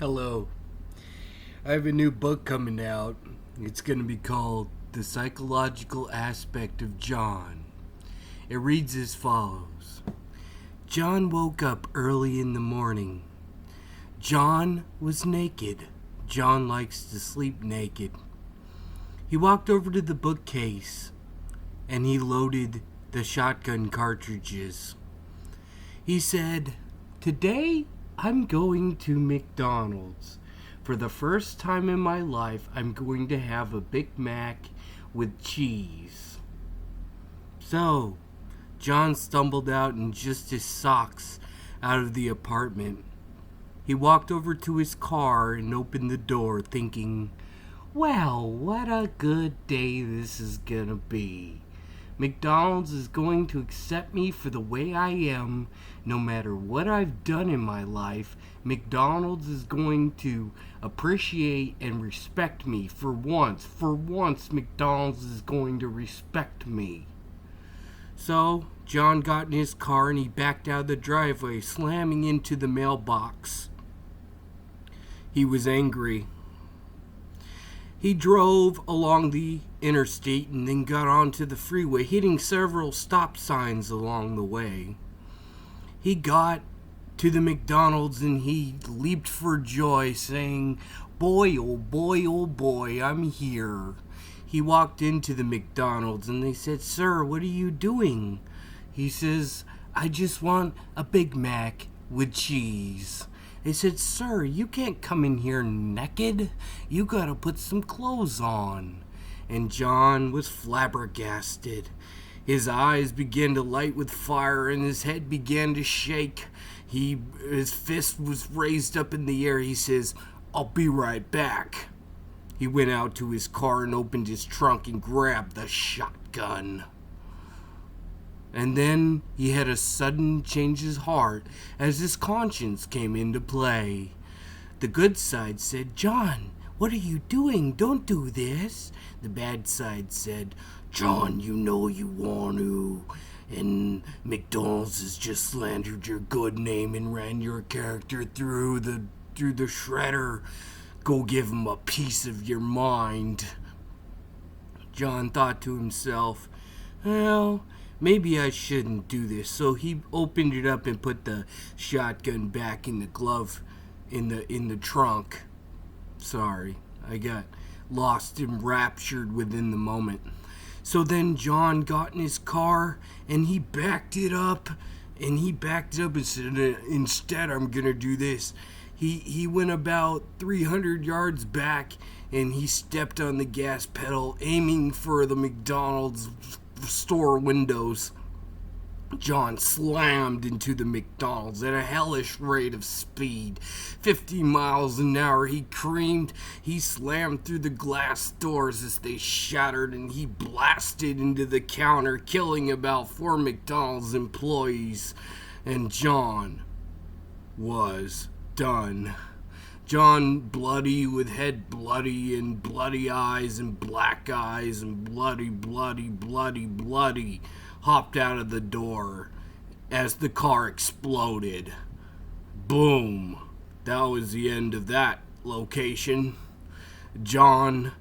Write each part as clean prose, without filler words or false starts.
Hello. I have a new book coming out. It's going to be called The Psychological Aspect of John. It reads as follows. John woke up early in the morning. John was naked. John likes to sleep naked. He walked over to the bookcase and he loaded the shotgun cartridges. He said, "Today I'm going to McDonald's. For the first time in my life, I'm going to have a Big Mac with cheese." So, John stumbled out in just his socks out of the apartment. He walked over to his car and opened the door thinking, "Well, what a good day this is gonna be. McDonald's is going to accept me for the way I am. No matter what I've done in my life, McDonald's is going to appreciate and respect me for once. For once, McDonald's is going to respect me." So, John got in his car and he backed out of the driveway, slamming into the mailbox. He was angry. He drove along the interstate and then got onto the freeway, hitting several stop signs along the way. He got to the McDonald's and he leaped for joy, saying, "Boy, oh boy, oh boy, I'm here." He walked into the McDonald's and they said, "Sir, what are you doing?" He says, "I just want a Big Mac with cheese." They said, "Sir, you can't come in here naked. You gotta put some clothes on." And John was flabbergasted. His eyes began to light with fire and his head began to shake. His fist was raised up in the air. He says, "I'll be right back." He went out to his car and opened his trunk and grabbed the shotgun. And then he had a sudden change of heart as his conscience came into play. The good side said, "John, what are you doing? Don't do this." The bad side said, "John, you know you want to. And McDonald's has just slandered your good name and ran your character through the shredder. Go give him a piece of your mind." John thought to himself, "Well, maybe I shouldn't do this." So he opened it up and put the shotgun back in the glove in the trunk. Sorry, I got lost and raptured within the moment. So then John got in his car and he backed it up and said, "Instead, I'm gonna do this." He went about 300 yards back and he stepped on the gas pedal, aiming for the McDonald's store windows. John slammed into the McDonald's at a hellish rate of speed. 50 miles an hour he creamed. He slammed through the glass doors as they shattered and he blasted into the counter, killing about 4 McDonald's employees. And John was done. John, bloody, with head bloody and bloody eyes and black eyes and bloody, hopped out of the door as the car exploded. Boom. That was the end of that location. John's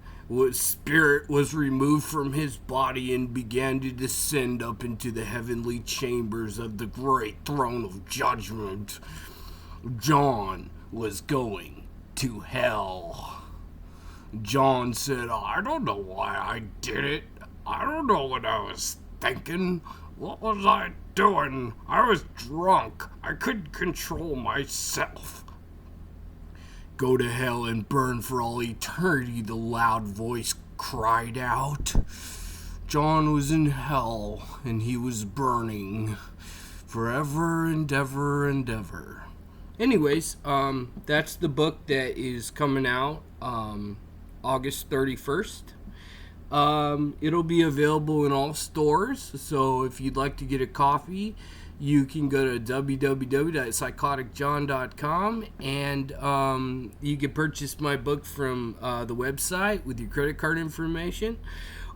spirit was removed from his body and began to descend up into the heavenly chambers of the great throne of judgment. John was going to hell. John said, "I don't know why I did it. I don't know what I was thinking. What was I doing? I was drunk. I couldn't control myself." "Go to hell and burn for all eternity," the loud voice cried out. John was in hell and he was burning forever and ever and ever. Anyways, that's the book that is coming out August 31st. It'll be available in all stores, so if you'd like to get a copy, you can go to www.psychoticjohn.com and you can purchase my book from the website with your credit card information.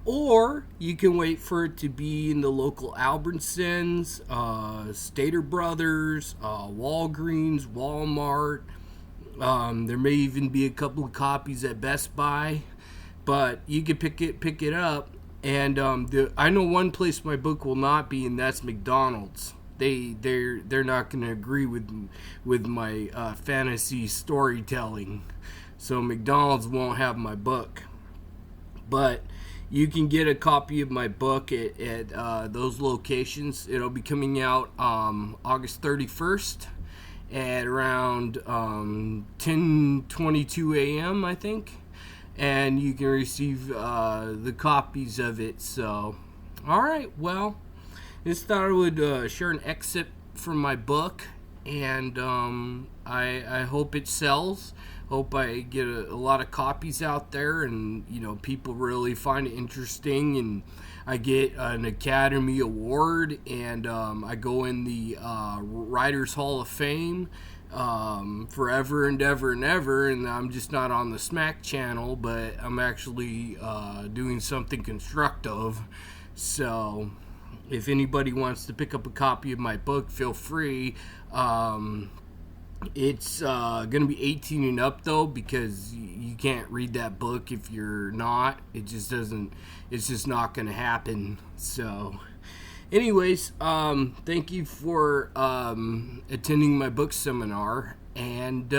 Or you can wait for it to be in the local Albertsons, Stater Brothers, Walgreens, Walmart, There may even be a couple of copies at Best Buy, but you can pick it up. And I know one place my book will not be, and that's McDonald's. They're not going to agree with my fantasy storytelling, so McDonald's won't have my book. But you can get a copy of my book at those locations. It'll be coming out August 31st at around 10:22 a.m. I think, and you can receive the copies of it. So, all right, well, just thought I would share an excerpt from my book, and I hope it sells. Hope I get a lot of copies out there, and people really find it interesting, and I get an Academy Award, and I go in the Writers Hall of Fame forever and ever and ever, and I'm just not on the Smack channel, but I'm actually doing something constructive. So if anybody wants to pick up a copy of my book, feel free. It's going to be 18 and up, though, because you can't read that book if you're not. It's just not going to happen. So anyways, thank you for attending my book seminar, and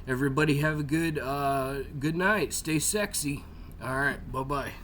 everybody have a good night. Stay sexy. All right, bye-bye.